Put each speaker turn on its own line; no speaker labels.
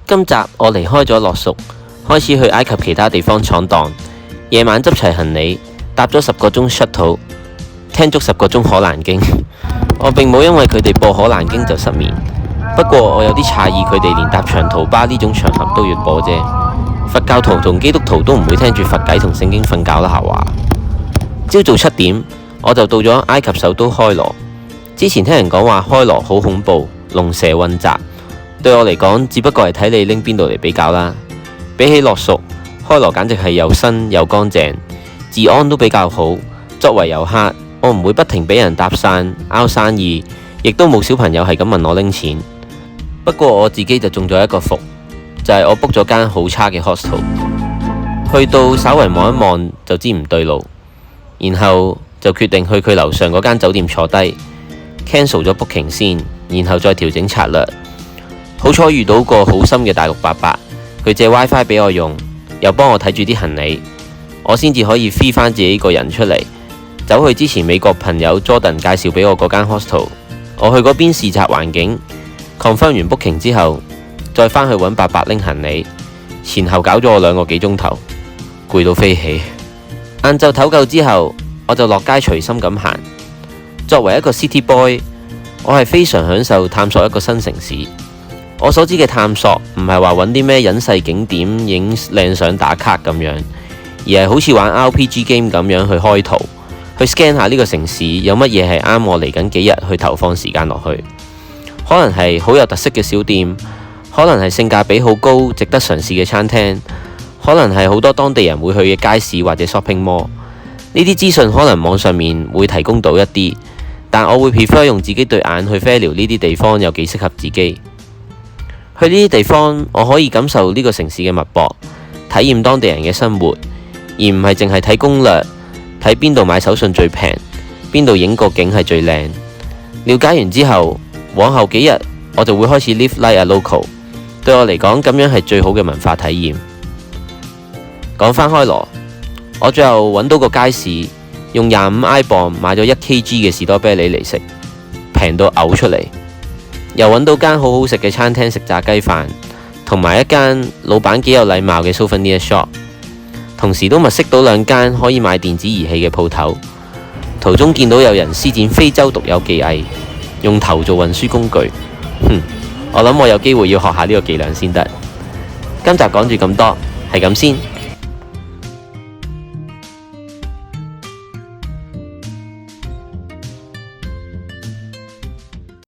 今集我離開咗樂蜀，開始去埃及其他地方闖蕩。夜晚執齊行李，搭咗10個鐘 shuttle， 聽足10個鐘可蘭經。我並冇因為佢哋播可蘭經就失眠，不過我有啲詫異佢哋連搭長途巴呢種場合都要播啫。佛教徒同基督徒都唔會聽住佛偈同聖經瞓覺啦，下話。朝早7點，我就到咗埃及首都開羅。之前聽人講話開羅好恐怖，龍蛇混雜。對我嚟講，只不過係睇你拎邊度嚟比較啦。比起樂蜀，開羅簡直係又新又乾淨，治安都比較好。作為遊客，我唔會不停俾人搭訕、拗生意，亦都冇小朋友係咁問我拎錢。不過我自己就中咗一個伏，就係我 book 咗間好差嘅 hostel， 去到稍為望一望就知唔對路，然後就決定去佢樓上嗰間酒店坐低 cancel 咗 booking 先，然後再調整策略。好彩遇到個好心嘅大陸伯伯，佢借 WiFi 俾我用，又幫我睇住啲行李，我先至可以 free 返自己個人出嚟，走去之前美國朋友 Jordan 介紹俾我嗰間 hostel。我去嗰邊視察環境 confirm 完 booking 之後，再返去揾伯伯拎行李，前後搞咗我2個幾鐘頭，攰到飛起。晏晝唞夠之後，我就落街隨心咁行。作為一個 city boy， 我係非常享受探索一個新城市。我所知嘅探索唔係話揾啲咩隱世景點影靚相打卡咁樣，而係好似玩 RPG game 咁樣去開圖，去 scan 下呢個城市有乜嘢係啱我嚟緊幾日去投放時間落去。可能係好有特色嘅小店，可能係性價比好高值得嘗試嘅餐廳，可能係好多當地人會去嘅街市或者 shopping mall。呢啲資訊可能網上面會提供到一啲，但我會 prefer 用自己對眼去 feel 呢啲地方有幾適合自己。去呢啲地方，我可以感受呢個城市嘅脈搏，體驗當地人嘅生活，而唔係淨係睇攻略，睇邊度買手信最平，邊度影個景係最靚。了解完之後，往後幾日我就會開始 live like a local。對我嚟講，咁樣係最好嘅文化體驗。講返開羅，我最後揾到個街市，用25埃鎊買咗1kg 嘅士多啤梨嚟食，平到嘔出嚟。又揾到間好好食嘅餐廳食炸雞飯，同埋一間老闆幾有禮貌嘅 souvenir shop， 同時都物色到2間可以買電子儀器嘅鋪頭。途中見到有人施展非洲獨有技藝，用頭做運輸工具。我諗我有機會要學下呢個伎倆先得。今集講住咁多，係咁先。